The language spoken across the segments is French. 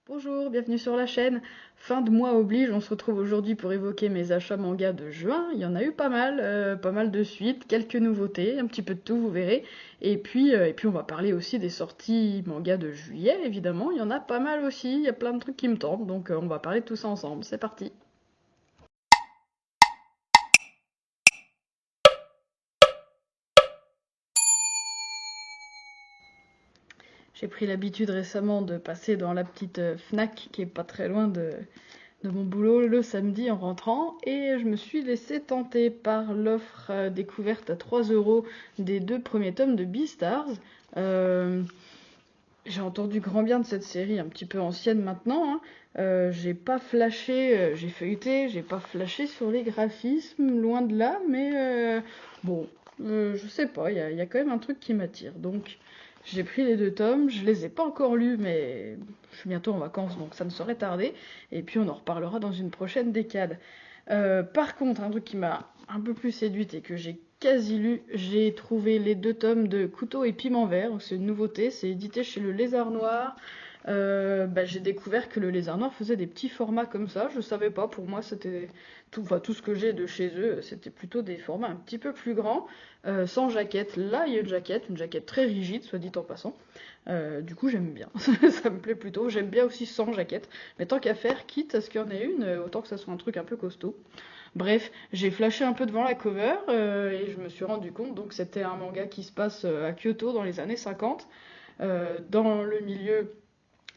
Bonjour, bienvenue sur la chaîne. Fin de mois oblige, on se retrouve aujourd'hui pour évoquer mes achats manga de juin. Il y en a eu pas mal de suites, quelques nouveautés, un petit peu de tout, vous verrez. Et puis on va parler aussi des sorties manga de juillet, évidemment. Il y en a pas mal aussi, il y a plein de trucs qui me tentent, donc on va parler de tout ça ensemble. C'est parti. J'ai pris l'habitude récemment de passer dans la petite Fnac qui est pas très loin de mon boulot le samedi en rentrant et je me suis laissée tenter par l'offre découverte à 3 € des 2 premiers tomes de Beastars. Euh, j'ai entendu grand bien de cette série un petit peu ancienne maintenant, hein. J'ai pas flashé, j'ai feuilleté, j'ai pas flashé sur les graphismes, loin de là, mais bon, je sais pas, il y a quand même un truc qui m'attire. Donc j'ai pris les 2 tomes, je les ai pas encore lus, mais je suis bientôt en vacances, donc ça ne saurait tarder. Et puis on en reparlera dans une prochaine décade. Par contre, un truc qui m'a un peu plus séduite et que j'ai quasi lu, j'ai trouvé les 2 tomes de Couteau et Piment Vert. C'est une nouveauté, c'est édité chez le Lézard Noir. J'ai découvert que le Lézard Noir faisait des petits formats comme ça. Je savais pas, pour moi c'était tout ce que j'ai de chez eux, c'était plutôt des formats un petit peu plus grands, sans jaquette. Là, il y a une jaquette très rigide, soit dit en passant. Du coup, j'aime bien. Ça me plaît plutôt. J'aime bien aussi sans jaquette. Mais tant qu'à faire, quitte à ce qu'il y en ait une, autant que ça soit un truc un peu costaud. Bref, j'ai flashé un peu devant la cover et je me suis rendu compte donc c'était un manga qui se passe à Kyoto dans les années 50, dans le milieu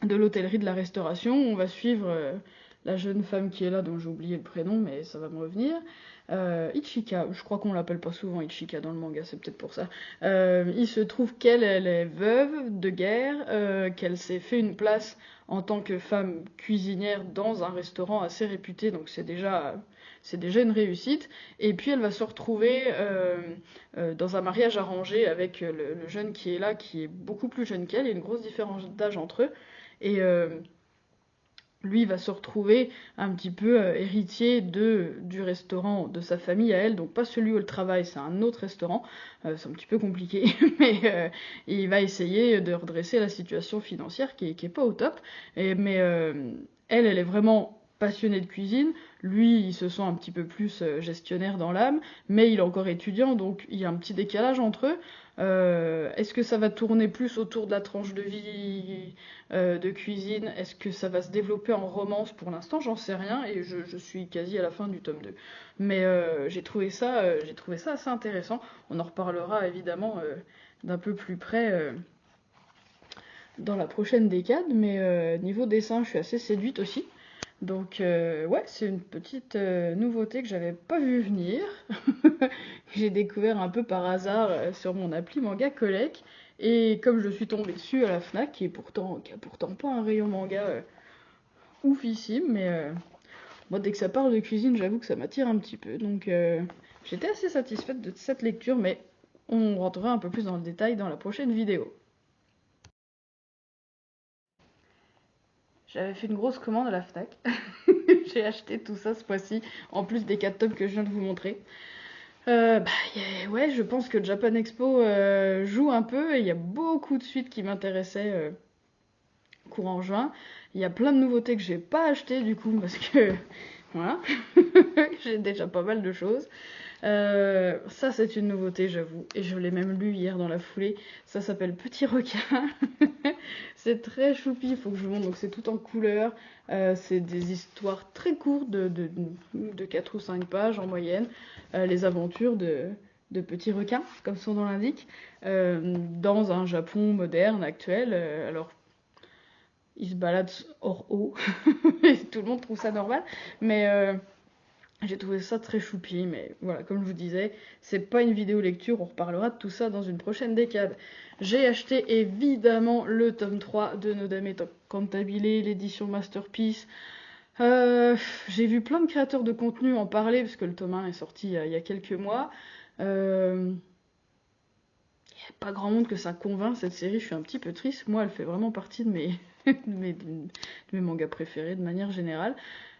de l'hôtellerie de la restauration. On va suivre la jeune femme qui est là, dont j'ai oublié le prénom, mais ça va me revenir. Ichika, je crois qu'on l'appelle pas souvent Ichika dans le manga, c'est peut-être pour ça. Il se trouve qu'elle, elle est veuve de guerre, qu'elle s'est fait une place en tant que femme cuisinière dans un restaurant assez réputé, donc c'est déjà une réussite. Et puis elle va se retrouver dans un mariage arrangé avec le jeune qui est là, qui est beaucoup plus jeune qu'elle. Il y a une grosse différence d'âge entre eux. Et lui va se retrouver un petit peu héritier du restaurant de sa famille à elle, donc pas celui où elle travaille, c'est un autre restaurant. C'est un petit peu compliqué, mais il va essayer de redresser la situation financière qui est pas au top. Mais elle est vraiment passionnée de cuisine. Lui, il se sent un petit peu plus gestionnaire dans l'âme, mais il est encore étudiant, donc il y a un petit décalage entre eux. Est-ce que ça va tourner plus autour de la tranche de vie de cuisine? Est-ce que ça va se développer en romance? Pour l'instant, j'en sais rien et je suis quasi à la fin du tome 2. Mais j'ai trouvé ça assez intéressant. On en reparlera évidemment d'un peu plus près dans la prochaine décade, mais niveau dessin, je suis assez séduite aussi. Donc ouais, c'est une petite nouveauté que j'avais pas vu venir. J'ai découvert un peu par hasard sur mon appli Manga Collect. Et comme je suis tombée dessus à la Fnac, qui a pourtant pas un rayon manga oufissime, mais moi dès que ça parle de cuisine, j'avoue que ça m'attire un petit peu. Donc j'étais assez satisfaite de cette lecture, mais on rentrera un peu plus dans le détail dans la prochaine vidéo. J'avais fait une grosse commande à la Fnac. J'ai acheté tout ça ce mois-ci, en plus des 4 tomes que je viens de vous montrer. Ouais, je pense que Japan Expo joue un peu et il y a beaucoup de suites qui m'intéressaient courant juin. Il y a plein de nouveautés que j'ai pas achetées du coup parce que voilà, j'ai déjà pas mal de choses. Ça c'est une nouveauté j'avoue et je l'ai même lu hier dans la foulée. Ça s'appelle Petit requin. C'est très choupi, il faut que je vous montre. Donc c'est tout en couleur. C'est des histoires très courtes de 4 ou 5 pages en moyenne. Les aventures de petits requins, comme son nom l'indique, dans un Japon moderne, actuel. Alors, ils se baladent hors eau, et tout le monde trouve ça normal. Mais j'ai trouvé ça très choupi. Mais voilà, comme je vous disais, c'est pas une vidéo lecture, on reparlera de tout ça dans une prochaine décade. J'ai acheté évidemment le tome 3 de Nodame Cantabile, l'édition Masterpiece. J'ai vu plein de créateurs de contenu en parler, parce que le tome 1 est sorti il y a quelques mois. Euh, y a pas grand monde que ça convainc cette série, je suis un petit peu triste. Moi, elle fait vraiment partie de mes, de mes mangas préférés de manière générale.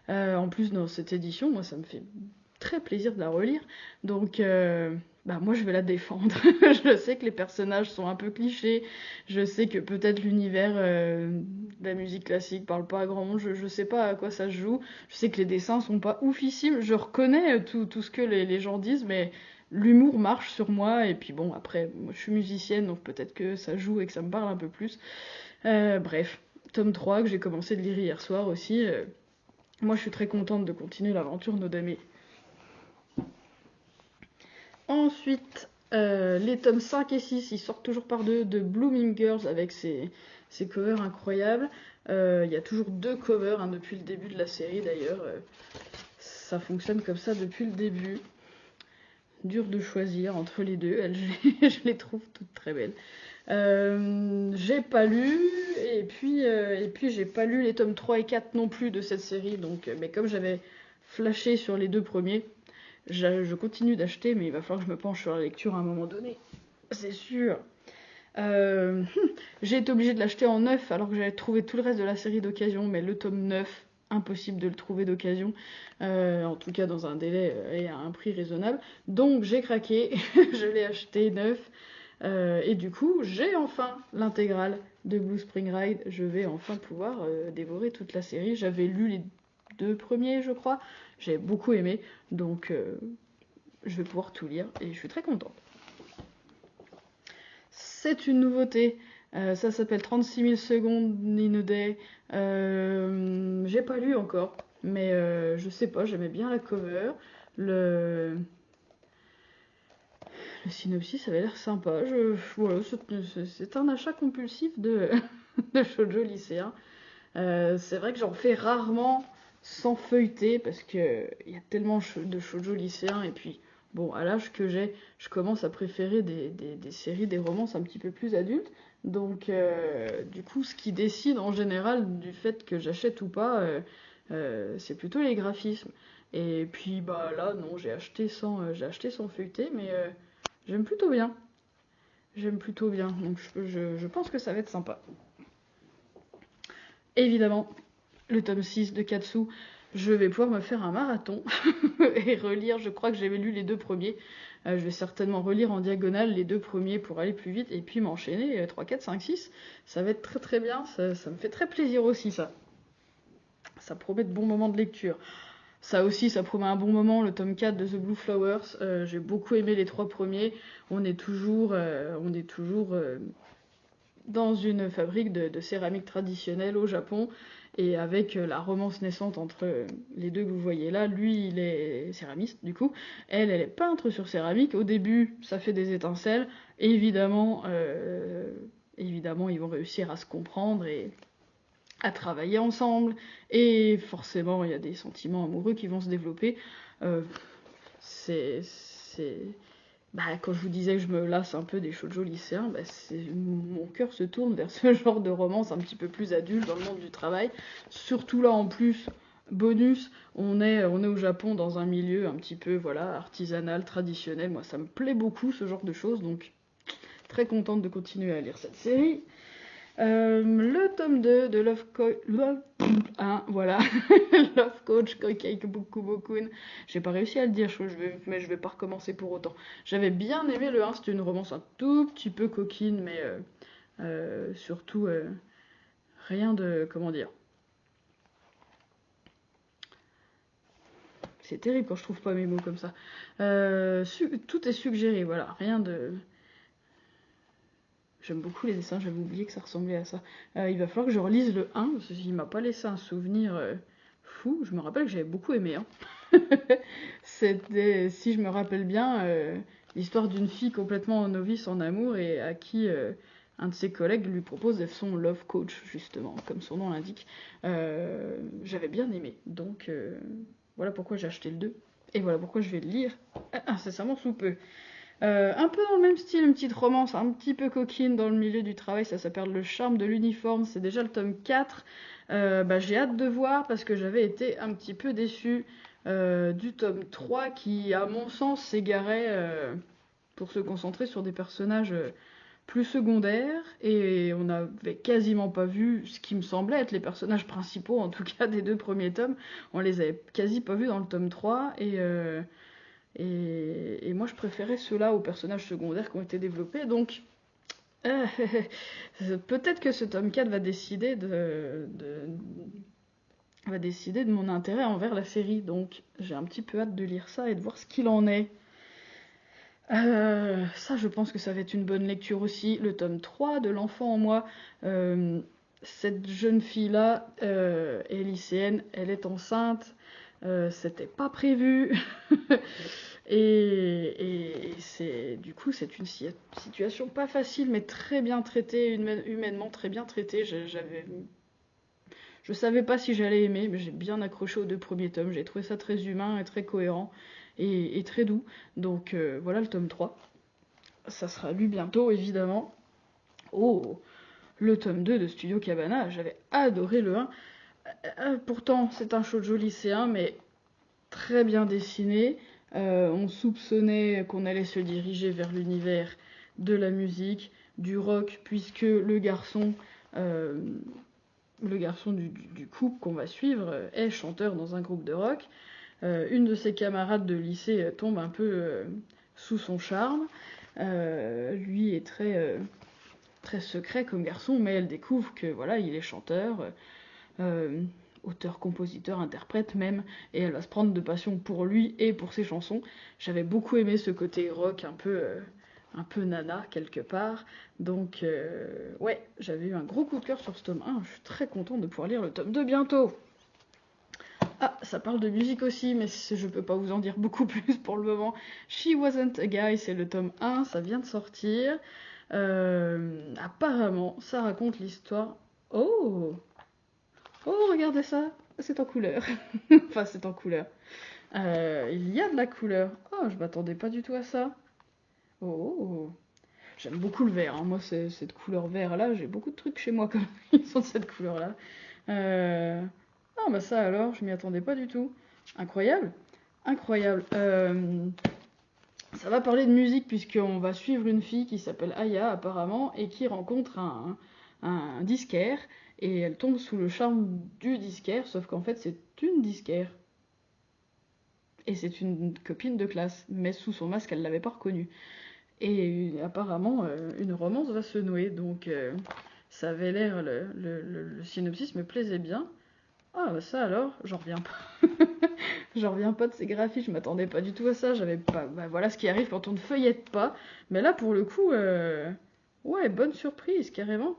En plus, dans cette édition, moi, ça me fait très plaisir de la relire. Donc, moi, je vais la défendre. Je sais que les personnages sont un peu clichés. Je sais que peut-être l'univers de la musique classique parle pas à grand monde. Je sais pas à quoi ça se joue. Je sais que les dessins sont pas oufissimes. Je reconnais tout ce que les gens disent, mais l'humour marche sur moi. Et puis bon, après, moi, je suis musicienne, donc peut-être que ça joue et que ça me parle un peu plus. Bref, tome 3 que j'ai commencé de lire hier soir aussi. Moi, je suis très contente de continuer l'aventure Nodame. Ensuite, les tomes 5 et 6, ils sortent toujours par deux de Blooming Girls avec ses covers incroyables. Il y a toujours 2 covers depuis le début de la série d'ailleurs. Ça fonctionne comme ça depuis le début. Dur de choisir entre les deux, je les trouve toutes très belles. J'ai pas lu, et puis j'ai pas lu les tomes 3 et 4 non plus de cette série, donc, mais comme j'avais flashé sur les 2 premiers, je continue d'acheter, mais il va falloir que je me penche sur la lecture à un moment donné. C'est sûr. J'ai été obligée de l'acheter en neuf alors que j'avais trouvé tout le reste de la série d'occasion, mais le tome 9, impossible de le trouver d'occasion, en tout cas dans un délai et à un prix raisonnable. Donc j'ai craqué, je l'ai acheté neuf, et du coup j'ai enfin l'intégrale de Blue Spring Ride. Je vais enfin pouvoir dévorer toute la série. J'avais lu les 2 premiers, je crois, j'ai beaucoup aimé, donc je vais pouvoir tout lire et je suis très contente. C'est une nouveauté, ça s'appelle 36 000 secondes in a day. J'ai pas lu encore, mais je sais pas, j'aimais bien la cover. Le synopsis avait l'air sympa. Voilà, c'est un achat compulsif de, de shoujo lycéen. C'est vrai que j'en fais rarement sans feuilleter parce qu'il y a tellement de shoujo lycéens, et puis bon, à l'âge que j'ai, je commence à préférer des séries, des romances un petit peu plus adultes. Donc du coup, ce qui décide en général du fait que j'achète ou pas, c'est plutôt les graphismes. Et puis là, non, j'ai acheté sans feuilleter, mais j'aime plutôt bien. J'aime plutôt bien, donc je pense que ça va être sympa. Évidemment, le tome 6 de Katsu, je vais pouvoir me faire un marathon et relire. Je crois que j'avais lu les 2 premiers. Je vais certainement relire en diagonale les 2 premiers pour aller plus vite et puis m'enchaîner 3, 4, 5, 6. Ça va être très très bien. Ça me fait très plaisir aussi, ça. Ça promet de bons moments de lecture. Ça aussi, ça promet un bon moment, le tome 4 de The Blue Flowers. J'ai beaucoup aimé les 3 premiers. On est toujours dans une fabrique de céramique traditionnelle au Japon, et avec la romance naissante entre les 2 que vous voyez là. Lui, il est céramiste, du coup. Elle est peintre sur céramique. Au début, ça fait des étincelles. Et évidemment, ils vont réussir à se comprendre et à travailler ensemble. Et forcément, il y a des sentiments amoureux qui vont se développer. C'est quand je vous disais que je me lasse un peu des shoujo lycéens, mon cœur se tourne vers ce genre de romance un petit peu plus adulte dans le monde du travail. Surtout là, en plus, bonus, on est au Japon dans un milieu un petit peu artisanal, traditionnel. Moi, ça me plaît beaucoup, ce genre de choses, donc très contente de continuer à lire cette série. Le tome 2 de Love Coach Koikei-Bukubokun. J'ai pas réussi à le dire, mais je vais pas recommencer pour autant. J'avais bien aimé le 1, c'était une romance un tout petit peu coquine, mais surtout rien de... Comment dire, c'est terrible quand je trouve pas mes mots comme ça. Tout est suggéré, voilà, rien de... J'aime beaucoup les dessins, j'avais oublié que ça ressemblait à ça. Il va falloir que je relise le 1, parce qu'il m'a pas laissé un souvenir fou. Je me rappelle que j'avais beaucoup aimé. C'était, si je me rappelle bien, l'histoire d'une fille complètement novice en amour et à qui un de ses collègues lui propose d'être son love coach, justement, comme son nom l'indique. J'avais bien aimé, donc voilà pourquoi j'ai acheté le 2. Et voilà pourquoi je vais le lire incessamment sous peu. Un peu dans le même style, une petite romance un petit peu coquine dans le milieu du travail, ça s'appelle Le charme de l'uniforme, c'est déjà le tome 4. J'ai hâte de voir parce que j'avais été un petit peu déçue du tome 3 qui, à mon sens, s'égarait pour se concentrer sur des personnages plus secondaire, et on n'avait quasiment pas vu ce qui me semblait être les personnages principaux, en tout cas des 2 premiers tomes. On les avait quasi pas vus dans le tome 3, et moi je préférais ceux-là aux personnages secondaires qui ont été développés, donc peut-être que ce tome 4 va décider de mon intérêt envers la série, donc j'ai un petit peu hâte de lire ça et de voir ce qu'il en est. Ça, je pense que ça va être une bonne lecture aussi. Le tome 3 de L'enfant en moi. Cette jeune fille-là est lycéenne, elle est enceinte. C'était pas prévu. et du coup, c'est une situation pas facile, mais très bien traitée, humainement très bien traitée. Je savais pas si j'allais aimer, mais j'ai bien accroché aux 2 premiers tomes. J'ai trouvé ça très humain et très cohérent et très doux. Donc voilà le tome 3. Ça sera lu bientôt, évidemment. Oh, le tome 2 de Studio Cabana, j'avais adoré le 1. Pourtant, c'est un shoujo lycéen, mais très bien dessiné. On soupçonnait qu'on allait se diriger vers l'univers de la musique, du rock, puisque euh, le garçon du couple qu'on va suivre est chanteur dans un groupe de rock. Une de ses camarades de lycée tombe un peu sous son charme. Lui est très secret comme garçon, mais elle découvre que voilà, il est chanteur, euh, auteur, compositeur, interprète même, et elle va se prendre de passion pour lui et pour ses chansons. J'avais beaucoup aimé ce côté rock un peu nana quelque part, donc ouais, j'avais eu un gros coup de cœur sur ce tome 1, je suis très contente de pouvoir lire le tome 2 bientôt. Ah, ça parle de musique aussi, mais je peux pas vous en dire beaucoup plus pour le moment. She Wasn't a Guy, c'est le tome 1, ça vient de sortir. Apparemment, ça raconte l'histoire. Oh! Oh, regardez ça! C'est en couleur. Enfin, c'est en couleur. Il y a de la couleur. Oh, je m'attendais pas du tout à ça. Oh! J'aime beaucoup le vert, hein. Moi, cette couleur vert-là, j'ai beaucoup de trucs chez moi comme ils sont de cette couleur-là. Ah, bah ça alors, je m'y attendais pas du tout. Incroyable! Incroyable. Ça va parler de musique puisqu'on va suivre une fille qui s'appelle Aya apparemment et qui rencontre un disquaire et elle tombe sous le charme du disquaire, sauf qu'en fait c'est une disquaire. Et c'est une copine de classe, mais sous son masque elle l'avait pas reconnue. Et apparemment une romance va se nouer, donc ça avait l'air, le synopsis me plaisait bien. Ah bah ça alors, j'en reviens pas. J'en reviens pas de ces graphiques, je m'attendais pas du tout à ça, j'avais pas... Bah voilà ce qui arrive quand on ne feuillette pas. Mais là pour le coup, ouais, bonne surprise, carrément.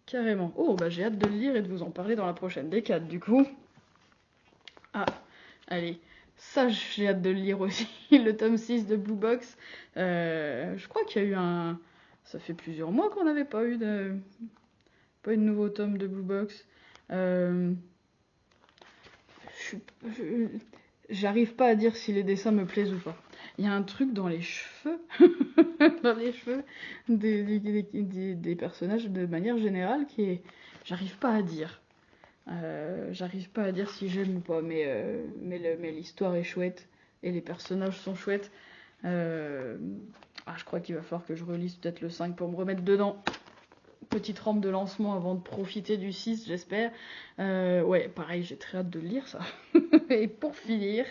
Carrément. Oh bah j'ai hâte de le lire et de vous en parler dans la prochaine décade du coup. Ah, allez. Ça j'ai hâte de le lire aussi, le tome 6 de Blue Box. Je crois qu'il y a eu un... Ça fait plusieurs mois qu'on n'avait pas eu de nouveau tome de Blue Box. Euh, je- J'arrive pas à dire si les dessins me plaisent ou pas. Il y a un truc dans les cheveux, dans les cheveux des personnages de manière générale qui est... J'arrive pas à dire. J'arrive pas à dire si j'aime ou pas, mais l'histoire est chouette et les personnages sont chouettes. Je crois qu'il va falloir que je relise peut-être le 5 pour me remettre dedans. Petite rampe de lancement avant de profiter du 6, j'espère. Ouais, pareil, j'ai très hâte de le lire ça. Et pour finir,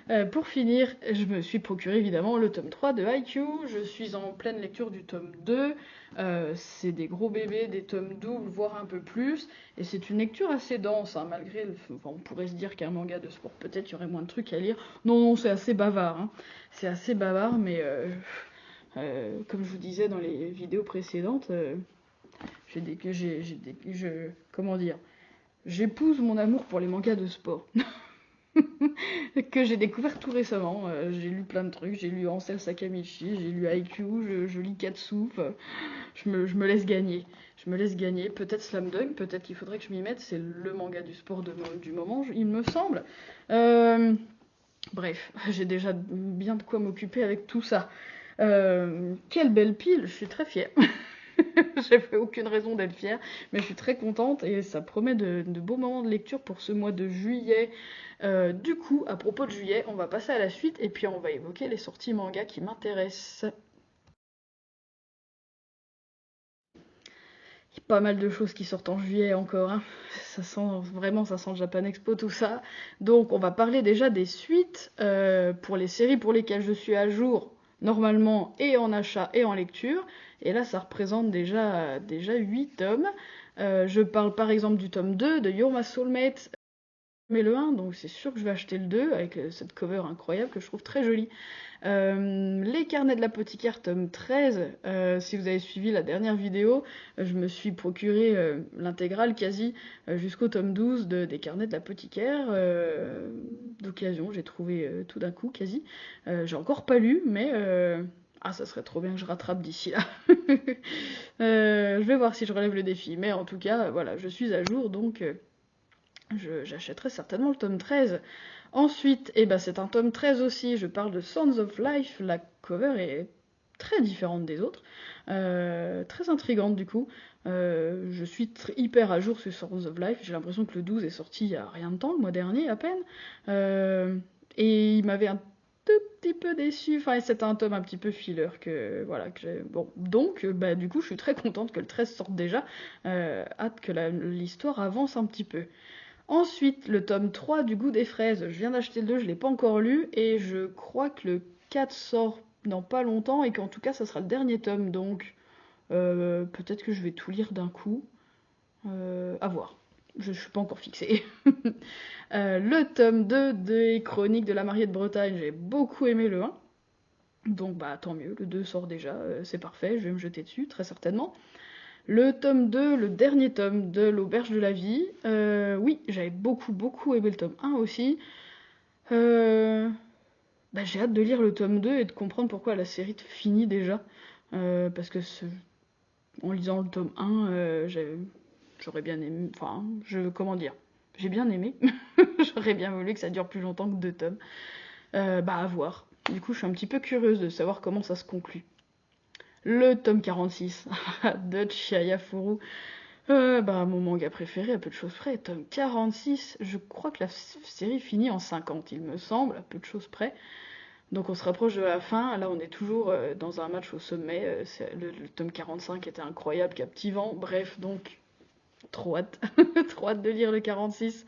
je me suis procuré évidemment le tome 3 de Haikyuu. Je suis en pleine lecture du tome 2. C'est des gros bébés, des tomes doubles, voire un peu plus. Et c'est une lecture assez dense, hein, malgré... Enfin, on pourrait se dire qu'un manga de sport, peut-être, il y aurait moins de trucs à lire. Non, non, c'est assez bavard. Hein. C'est assez bavard, mais comme je vous disais dans les vidéos précédentes... comment dire, j'épouse mon amour pour les mangas de sport que j'ai découvert tout récemment. J'ai lu plein de trucs, j'ai lu Ansel Sakamichi, j'ai lu Haikyuu, je lis Katsu. Je me laisse gagner. Je me laisse gagner. Peut-être Slam Dunk, peut-être qu'il faudrait que je m'y mette. C'est le manga du sport du moment, il me semble. Bref, j'ai déjà bien de quoi m'occuper avec tout ça. Quelle belle pile, je suis très fière. J'ai fait aucune raison d'être fière, mais je suis très contente et ça promet de beaux moments de lecture pour ce mois de juillet. Du coup, à propos de juillet, on va passer à la suite et puis on va évoquer les sorties manga qui m'intéressent. y a pas mal de choses qui sortent en juillet encore, hein. Ça sent vraiment, ça sent le Japan Expo, tout ça. Donc on va parler déjà des suites pour les séries pour lesquelles je suis à jour, normalement, et en achat et en lecture. Et là, ça représente déjà 8 tomes. Je parle par exemple du tome 2 de You're My Soulmate, mais le 1, donc c'est sûr que je vais acheter le 2 avec cette cover incroyable que je trouve très jolie. Les carnets de l'apothicaire, tome 13. Si vous avez suivi la dernière vidéo, je me suis procuré l'intégrale quasi jusqu'au tome 12 des carnets de l'apothicaire. D'occasion, j'ai trouvé tout d'un coup quasi. J'ai encore pas lu, mais ah, ça serait trop bien que je rattrape d'ici là. Je vais voir si je relève le défi. Mais en tout cas, voilà, je suis à jour, donc j'achèterai certainement le tome 13. Ensuite, c'est un tome 13 aussi, je parle de Sons of Life, la cover est très différente des autres, très intrigante du coup. Je suis hyper à jour sur Sons of Life, j'ai l'impression que le 12 est sorti il y a rien de temps, le mois dernier à peine, et il m'avait un tout petit peu déçu, enfin c'était un tome un petit peu filler que voilà que j'ai. Bon, donc du coup je suis très contente que le 13 sorte déjà, hâte que l'histoire avance un petit peu. Ensuite, le tome 3 du Goût des fraises. Je viens d'acheter le 2, je ne l'ai pas encore lu, et je crois que le 4 sort dans pas longtemps, et qu'en tout cas, ça sera le dernier tome, donc peut-être que je vais tout lire d'un coup. À voir. Je ne suis pas encore fixée. Le tome 2 des Chroniques de la mariée de Bretagne, j'ai beaucoup aimé le 1. Donc tant mieux, le 2 sort déjà, c'est parfait, je vais me jeter dessus, très certainement. Le tome 2, le dernier tome de l'Auberge de la Vie. Oui, j'avais beaucoup aimé le tome 1 aussi. J'ai hâte de lire le tome 2 et de comprendre pourquoi la série finit déjà. Parce que en lisant le tome 1, j'aurais bien aimé. Enfin, comment dire. J'ai bien aimé. J'aurais bien voulu que ça dure plus longtemps que 2 tomes. À voir. Du coup, je suis un petit peu curieuse de savoir comment ça se conclut. Le tome 46 de Chihaya Furu. Mon manga préféré, à peu de choses près, tome 46. Je crois que la série finit en 50, il me semble, à peu de choses près. Donc on se rapproche de la fin. Là, on est toujours dans un match au sommet. Le tome 45 était incroyable, captivant. Bref, donc, trop hâte. Trop hâte de lire le 46.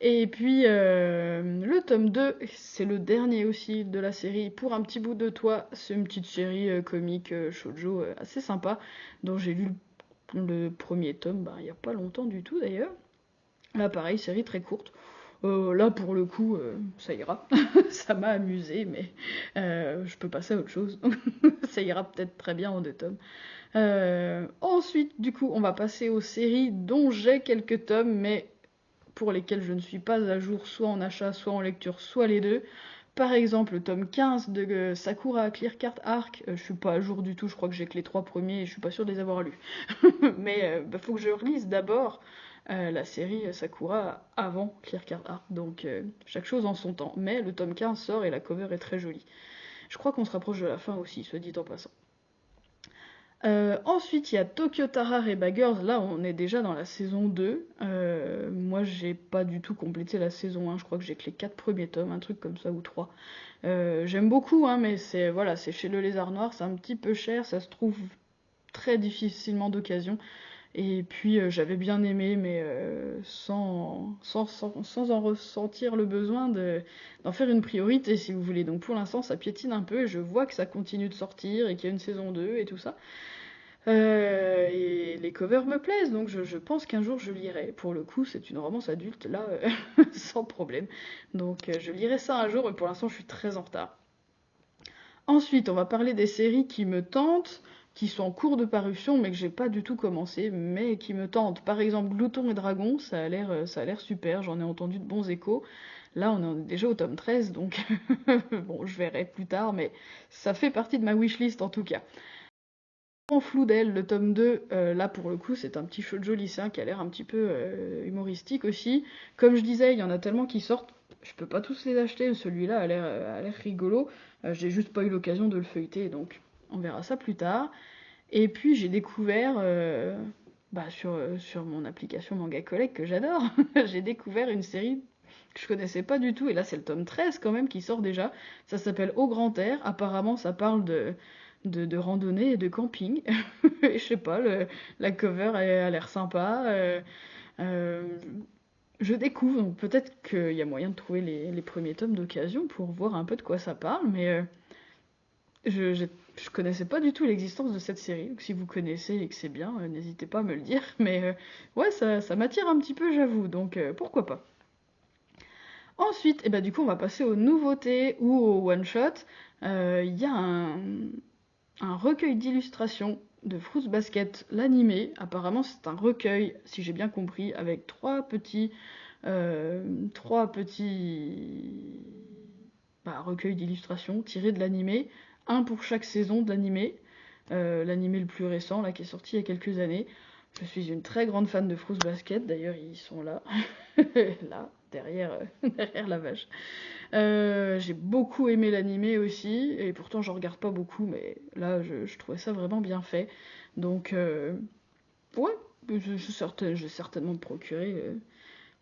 Et puis, le tome 2, c'est le dernier aussi de la série. Pour un petit bout de toi, c'est une petite série comique, shoujo, assez sympa, dont j'ai lu le premier tome, il n'y a pas longtemps du tout d'ailleurs. Là, pareil, série très courte. Là, pour le coup, ça ira. Ça m'a amusé, mais je peux passer à autre chose. Ça ira peut-être très bien en 2 tomes. Ensuite, du coup, on va passer aux séries dont j'ai quelques tomes, mais pour lesquelles je ne suis pas à jour, soit en achat, soit en lecture, soit les deux. Par exemple, le tome 15 de Sakura Clear Card Arc, je suis pas à jour du tout, je crois que j'ai que les 3 premiers et je suis pas sûre de les avoir lus. Mais faut que je relise d'abord la série Sakura avant Clear Card Arc, donc chaque chose en son temps. Mais le tome 15 sort et la cover est très jolie. Je crois qu'on se rapproche de la fin aussi, soit dit en passant. Ensuite, il y a Tokyo Tara Reba Girls. Là, on est déjà dans la saison 2. Moi, j'ai pas du tout complété la saison 1. Je crois que j'ai que les 4 premiers tomes, un truc comme ça, ou 3. J'aime beaucoup, hein, mais c'est chez le Lézard Noir. C'est un petit peu cher. Ça se trouve très difficilement d'occasion. Et puis, j'avais bien aimé, mais sans en ressentir le besoin d'en faire une priorité, si vous voulez. Donc, pour l'instant, ça piétine un peu. Et je vois que ça continue de sortir et qu'il y a une saison 2 et tout ça. Et les covers me plaisent, donc je pense qu'un jour je lirai. Pour le coup, c'est une romance adulte, là, sans problème. Donc je lirai ça un jour, mais pour l'instant je suis très en retard. Ensuite, on va parler des séries qui me tentent, qui sont en cours de parution, mais que j'ai pas du tout commencé, mais qui me tentent. Par exemple, Glouton et Dragon, ça a l'air super, j'en ai entendu de bons échos. Là, on est déjà au tome 13, donc bon, je verrai plus tard, mais ça fait partie de ma wishlist en tout cas. En flou d'elle, le tome 2, là pour le coup c'est un petit shoujo lycéen qui a l'air un petit peu humoristique aussi. Comme je disais, il y en a tellement qui sortent, je peux pas tous les acheter, celui-là a l'air rigolo. J'ai juste pas eu l'occasion de le feuilleter, donc on verra ça plus tard. Et puis j'ai découvert, sur mon application Manga Collect que j'adore, j'ai découvert une série que je connaissais pas du tout, et là c'est le tome 13 quand même qui sort déjà. Ça s'appelle Au Grand Air, apparemment ça parle de randonnée et de camping. Et je sais pas, la cover a l'air sympa. Euh, je découvre, donc peut-être qu'il y a moyen de trouver les premiers tomes d'occasion pour voir un peu de quoi ça parle, mais je connaissais pas du tout l'existence de cette série. Donc si vous connaissez et que c'est bien, n'hésitez pas à me le dire. Mais ouais, ça m'attire un petit peu, j'avoue, donc pourquoi pas. Ensuite, et bah, du coup, on va passer aux nouveautés ou aux one-shot. Il y a un recueil d'illustrations de Fruits Basket, l'animé. Apparemment, c'est un recueil, si j'ai bien compris, avec trois petits recueils d'illustrations tirés de l'animé, un pour chaque saison de l'animé. L'animé le plus récent, là, qui est sorti il y a quelques années. Je suis une très grande fan de Fruits Basket, d'ailleurs, ils sont là, là, derrière la vache. J'ai beaucoup aimé l'animé aussi, et pourtant j'en regarde pas beaucoup, mais là je trouvais ça vraiment bien fait. Donc ouais, je vais certainement me procurer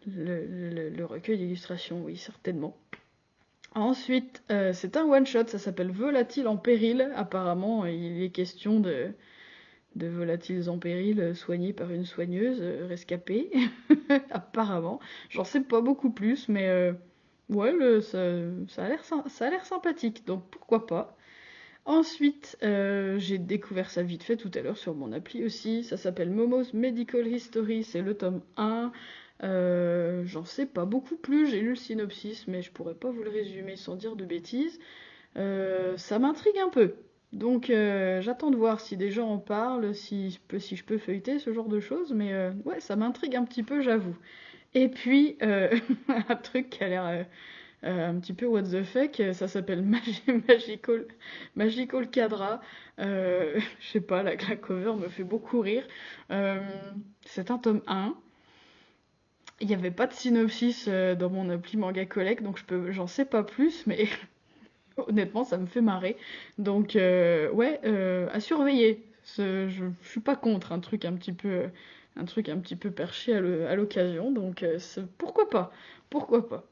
le recueil d'illustrations, oui, certainement. Ensuite, c'est un one-shot, ça s'appelle Volatiles en péril. Apparemment, il est question de volatiles en péril soignés par une soigneuse rescapée. Apparemment. J'en sais pas beaucoup plus, mais ouais, ça a l'air sympathique, donc pourquoi pas. Ensuite, j'ai découvert ça vite fait tout à l'heure sur mon appli aussi. Ça s'appelle Momo's Medical History, c'est le tome 1. J'en sais pas beaucoup plus, j'ai lu le synopsis, mais je pourrais pas vous le résumer sans dire de bêtises. Ça m'intrigue un peu. Donc j'attends de voir si des gens en parlent, si je peux feuilleter ce genre de choses, mais ouais, ça m'intrigue un petit peu, j'avoue. Et puis, un truc qui a l'air un petit peu what the fuck, ça s'appelle Magical Cadra. Je sais pas, la cover me fait beaucoup rire. Euh, c'est un tome 1. Il n'y avait pas de synopsis dans mon appli Manga Collect, donc j'en sais pas plus, mais honnêtement, ça me fait marrer. Donc, ouais, à surveiller. Je suis pas contre un truc un petit peu perché à l'occasion, donc pourquoi pas? Pourquoi pas?